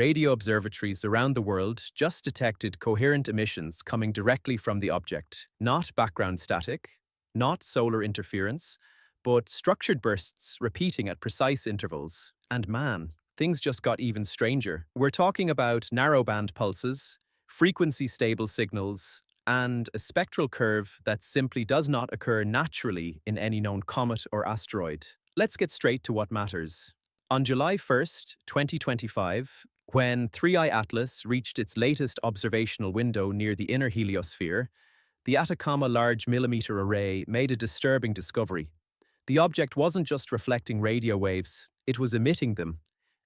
Radio observatories around the world just detected coherent emissions coming directly from the object, not background static, not solar interference, but structured bursts repeating at precise intervals. And man, things just got even stranger. We're talking about narrowband pulses, frequency-stable signals, and a spectral curve that simply does not occur naturally in any known comet or asteroid. Let's get straight to what matters. On July 1st, 2025, when 3i Atlas reached its latest observational window near the inner heliosphere, the Atacama Large Millimeter Array made a disturbing discovery. The object wasn't just reflecting radio waves, it was emitting them.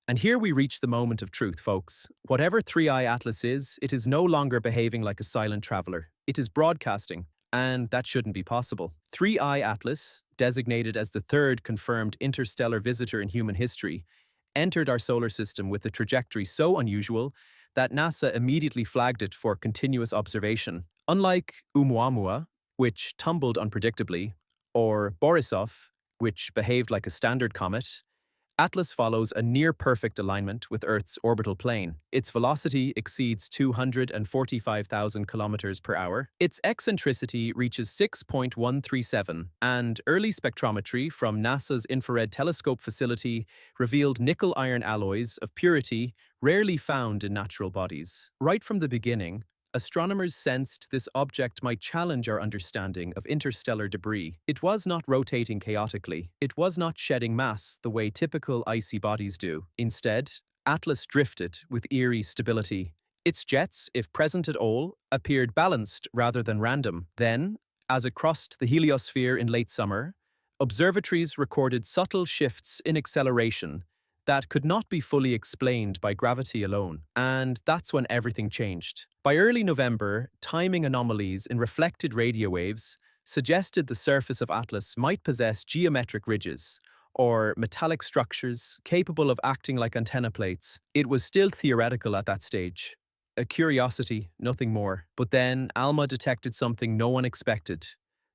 And here we reach the moment of truth, folks. Whatever 3i Atlas is, it is no longer behaving like a silent traveler. It is broadcasting, and that shouldn't be possible. 3i Atlas, designated as the third confirmed interstellar visitor in human history, entered our solar system with a trajectory so unusual that NASA immediately flagged it for continuous observation. Unlike Oumuamua, which tumbled unpredictably, or Borisov, which behaved like a standard comet, Atlas follows a near-perfect alignment with Earth's orbital plane. Its velocity exceeds 245,000 kilometers per hour. Its eccentricity reaches 6.137, and early spectrometry from NASA's Infrared Telescope facility revealed nickel-iron alloys of purity rarely found in natural bodies. Right from the beginning, astronomers sensed this object might challenge our understanding of interstellar debris. It was not rotating chaotically. It was not shedding mass the way typical icy bodies do. Instead, Atlas drifted with eerie stability. Its jets, if present at all, appeared balanced rather than random. Then, as it crossed the heliosphere in late summer, observatories recorded subtle shifts in acceleration that could not be fully explained by gravity alone. And that's when everything changed. By early November, timing anomalies in reflected radio waves suggested the surface of Atlas might possess geometric ridges, or metallic structures capable of acting like antenna plates. It was still theoretical at that stage. A curiosity, nothing more. But then ALMA detected something no one expected.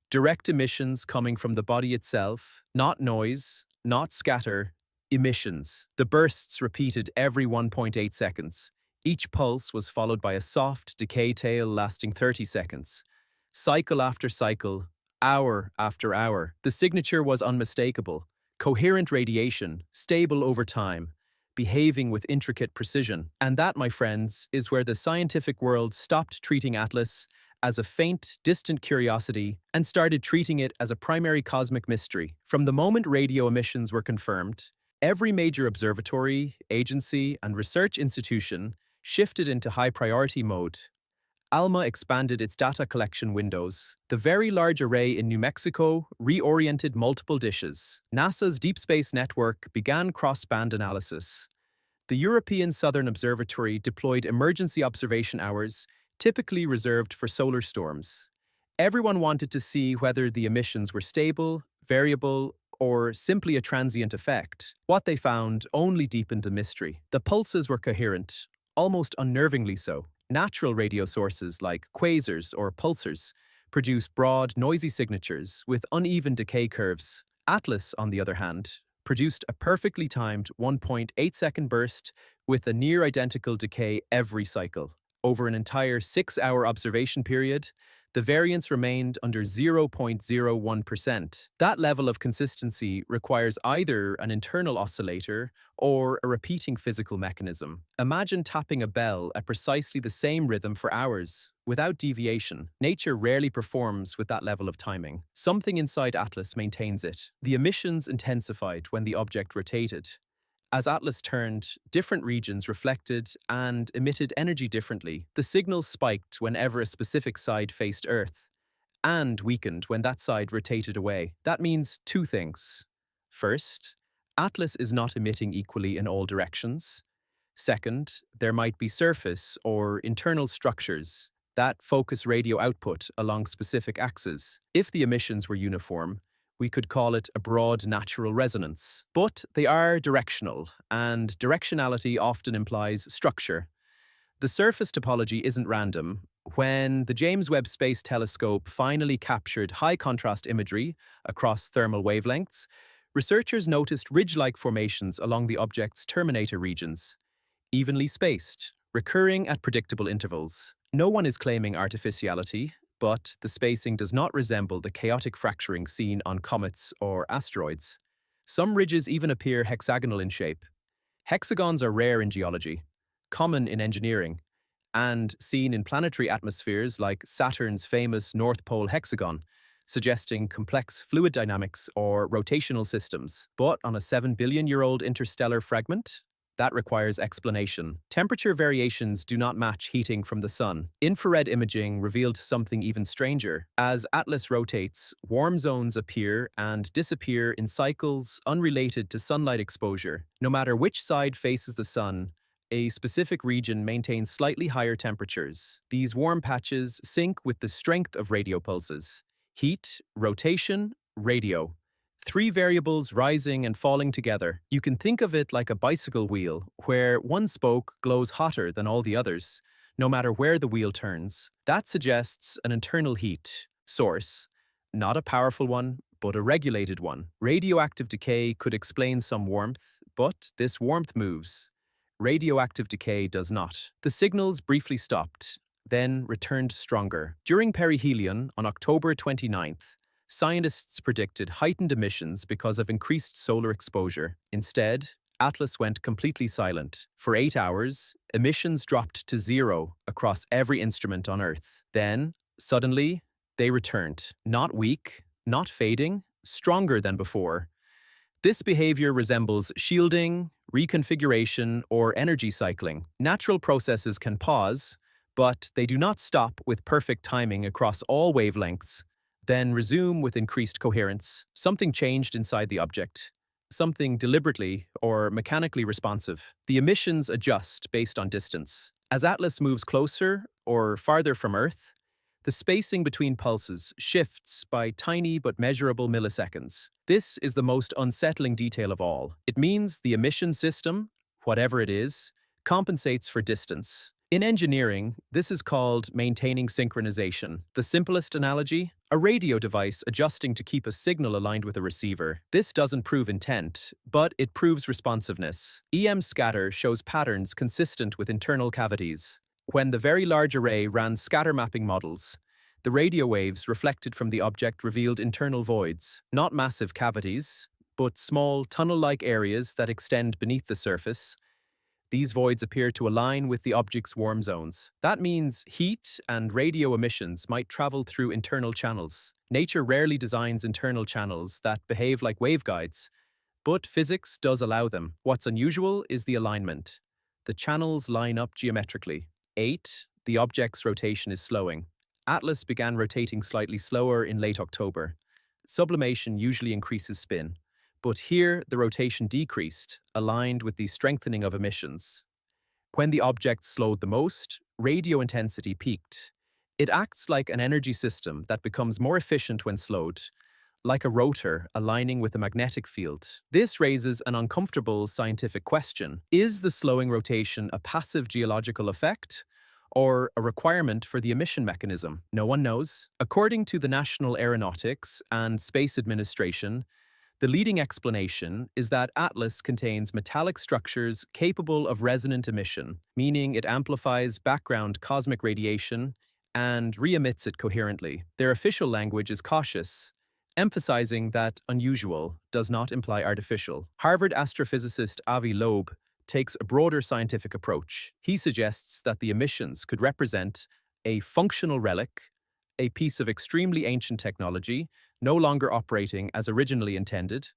Direct emissions coming from the body itself, not noise, not scatter, emissions. The bursts repeated every 1.8 seconds. Each pulse was followed by a soft decay tail lasting 30 seconds. Cycle after cycle, hour after hour. The signature was unmistakable. Coherent radiation, stable over time, behaving with intricate precision. And that, my friends, is where the scientific world stopped treating Atlas as a faint, distant curiosity and started treating it as a primary cosmic mystery. From the moment radio emissions were confirmed, every major observatory, agency, and research institution shifted into high-priority mode. ALMA expanded its data collection windows. The Very Large Array in New Mexico reoriented multiple dishes. NASA's Deep Space Network began cross-band analysis. The European Southern Observatory deployed emergency observation hours, typically reserved for solar storms. Everyone wanted to see whether the emissions were stable, variable, or simply a transient effect. What they found only deepened the mystery. The pulses were coherent, almost unnervingly so. Natural radio sources like quasars or pulsars produce broad, noisy signatures with uneven decay curves. Atlas, on the other hand, produced a perfectly timed 1.8-second burst with a near-identical decay every cycle. Over an entire 6-hour observation period, the variance remained under 0.01%. That level of consistency requires either an internal oscillator or a repeating physical mechanism. Imagine tapping a bell at precisely the same rhythm for hours, without deviation. Nature rarely performs with that level of timing. Something inside Atlas maintains it. The emissions intensified when the object rotated. As Atlas turned, different regions reflected and emitted energy differently. The signals spiked whenever a specific side faced Earth, and weakened when that side rotated away. That means two things. First, Atlas is not emitting equally in all directions. Second, there might be surface or internal structures that focus radio output along specific axes. If the emissions were uniform, we could call it a broad natural resonance. But they are directional, and directionality often implies structure. The surface topology isn't random. When the James Webb Space Telescope finally captured high-contrast imagery across thermal wavelengths, researchers noticed ridge-like formations along the object's terminator regions. evenly spaced, recurring at predictable intervals. No one is claiming artificiality, but the spacing does not resemble the chaotic fracturing seen on comets or asteroids. Some ridges even appear hexagonal in shape. Hexagons are rare in geology, common in engineering, and seen in planetary atmospheres like Saturn's famous North Pole hexagon, suggesting complex fluid dynamics or rotational systems. But on a 7 billion-year-old interstellar fragment, that requires explanation. Temperature variations do not match heating from the sun. Infrared imaging revealed something even stranger. As Atlas rotates, warm zones appear and disappear in cycles unrelated to sunlight exposure. No matter which side faces the sun, a specific region maintains slightly higher temperatures. These warm patches sync with the strength of radio pulses. Heat, rotation, radio. Three variables rising and falling together. You can think of it like a bicycle wheel, where one spoke glows hotter than all the others, no matter where the wheel turns. That suggests an internal heat source, not a powerful one, but a regulated one. Radioactive decay could explain some warmth, but this warmth moves. Radioactive decay does not. The signals briefly stopped, then returned stronger. During perihelion on October 29th, scientists predicted heightened emissions because of increased solar exposure. Instead, Atlas went completely silent. For 8 hours, emissions dropped to zero across every instrument on Earth. Then, suddenly, they returned. Not weak, not fading, stronger than before. This behavior resembles shielding, reconfiguration, or energy cycling. Natural processes can pause, but they do not stop with perfect timing across all wavelengths, then resume with increased coherence. Something changed inside the object, something deliberately or mechanically responsive. The emissions adjust based on distance. As Atlas moves closer or farther from Earth, the spacing between pulses shifts by tiny but measurable milliseconds. This is the most unsettling detail of all. It means the emission system, whatever it is, compensates for distance. In engineering, this is called maintaining synchronization. The simplest analogy? A radio device adjusting to keep a signal aligned with a receiver. This doesn't prove intent, but it proves responsiveness. EM scatter shows patterns consistent with internal cavities. When the Very Large Array ran scatter mapping models, the radio waves reflected from the object revealed internal voids, not massive cavities, but small tunnel-like areas that extend beneath the surface. These voids appear to align with the object's warm zones. That means heat and radio emissions might travel through internal channels. Nature rarely designs internal channels that behave like waveguides, but physics does allow them. What's unusual is the alignment. The channels line up geometrically. 8. The object's rotation is slowing. Atlas began rotating slightly slower in late October. Sublimation usually increases spin, but here the rotation decreased, aligned with the strengthening of emissions. When the object slowed the most, radio intensity peaked. It acts like an energy system that becomes more efficient when slowed, like a rotor aligning with a magnetic field. This raises an uncomfortable scientific question. Is the slowing rotation a passive geological effect, or a requirement for the emission mechanism? No one knows. According to the National Aeronautics and Space Administration, the leading explanation is that Atlas contains metallic structures capable of resonant emission, meaning it amplifies background cosmic radiation and re-emits it coherently. Their official language is cautious, emphasizing that unusual does not imply artificial. Harvard astrophysicist Avi Loeb takes a broader scientific approach. He suggests that the emissions could represent a functional relic, a piece of extremely ancient technology, no longer operating as originally intended,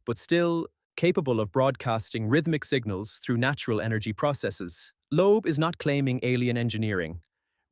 but still capable of broadcasting rhythmic signals through natural energy processes. Loeb is not claiming alien engineering.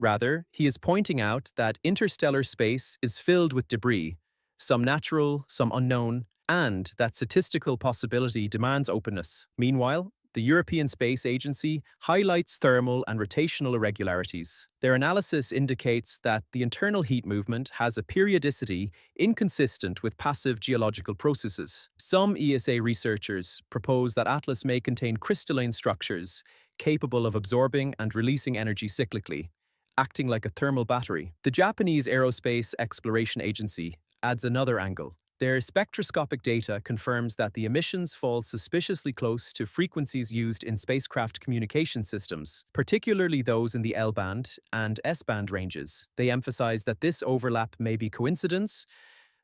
Rather, he is pointing out that interstellar space is filled with debris, some natural, some unknown, and that statistical possibility demands openness. Meanwhile, the European Space Agency highlights thermal and rotational irregularities. Their analysis indicates that the internal heat movement has a periodicity inconsistent with passive geological processes. Some ESA researchers propose that Atlas may contain crystalline structures capable of absorbing and releasing energy cyclically, acting like a thermal battery. The Japanese Aerospace Exploration Agency adds another angle. Their spectroscopic data confirms that the emissions fall suspiciously close to frequencies used in spacecraft communication systems, particularly those in the L-band and S-band ranges. They emphasize that this overlap may be coincidence,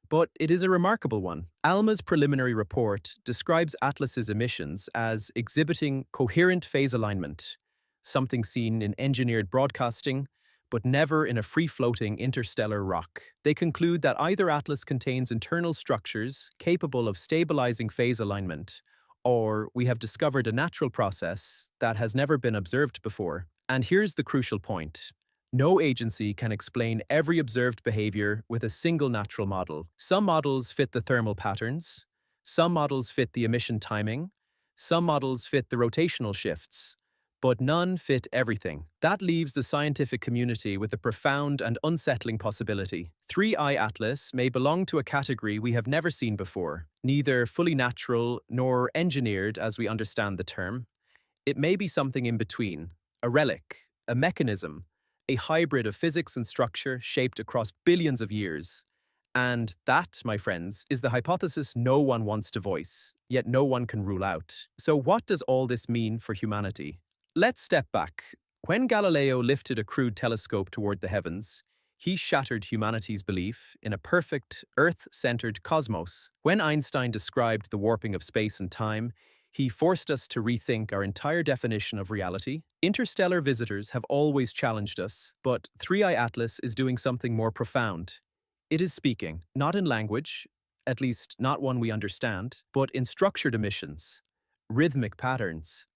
but it is a remarkable one. ALMA's preliminary report describes Atlas's emissions as exhibiting coherent phase alignment, something seen in engineered broadcasting, but never in a free-floating interstellar rock. They conclude that either Atlas contains internal structures capable of stabilizing phase alignment, or we have discovered a natural process that has never been observed before. And here's the crucial point. No agency can explain every observed behavior with a single natural model. Some models fit the thermal patterns, some models fit the emission timing, some models fit the rotational shifts, but none fit everything. That leaves the scientific community with a profound and unsettling possibility. 3I Atlas may belong to a category we have never seen before, neither fully natural nor engineered as we understand the term. It may be something in between, a relic, a mechanism, a hybrid of physics and structure shaped across billions of years. And that, my friends, is the hypothesis no one wants to voice, yet no one can rule out. So what does all this mean for humanity? Let's step back. When Galileo lifted a crude telescope toward the heavens, he shattered humanity's belief in a perfect, Earth-centered cosmos. When Einstein described the warping of space and time, he forced us to rethink our entire definition of reality. Interstellar visitors have always challenged us, but 3I Atlas is doing something more profound. It is speaking, not in language, at least not one we understand, but in structured emissions, rhythmic patterns,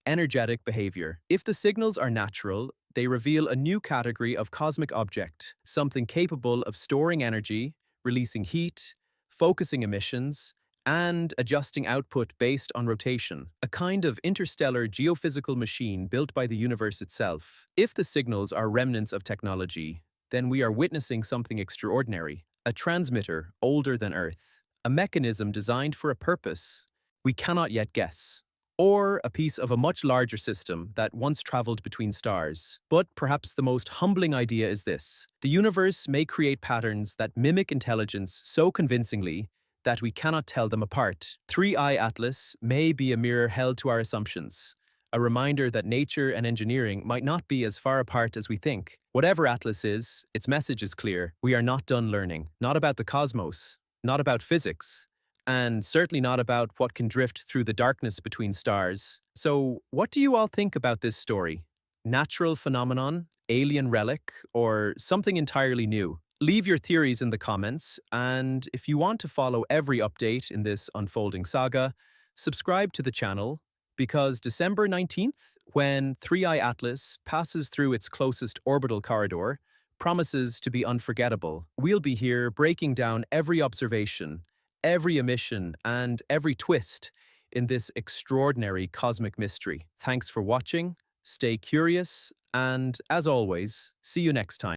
energetic behavior. If the signals are natural, they reveal a new category of cosmic object, something capable of storing energy, releasing heat, focusing emissions, and adjusting output based on rotation, a kind of interstellar geophysical machine built by the universe itself. If the signals are remnants of technology, then we are witnessing something extraordinary, a transmitter older than Earth, a mechanism designed for a purpose we cannot yet guess, or a piece of a much larger system that once traveled between stars. But perhaps the most humbling idea is this: the universe may create patterns that mimic intelligence so convincingly that we cannot tell them apart. 3I Atlas may be a mirror held to our assumptions, a reminder that nature and engineering might not be as far apart as we think. Whatever Atlas is, its message is clear. We are not done learning, not about the cosmos, not about physics, and certainly not about what can drift through the darkness between stars. So, what do you all think about this story? Natural phenomenon, alien relic, or something entirely new? Leave your theories in the comments, and if you want to follow every update in this unfolding saga, subscribe to the channel, because December 19th, when 3I Atlas passes through its closest orbital corridor, promises to be unforgettable. We'll be here breaking down every observation, every emission, and every twist in this extraordinary cosmic mystery. Thanks for watching, stay curious, and as always, see you next time.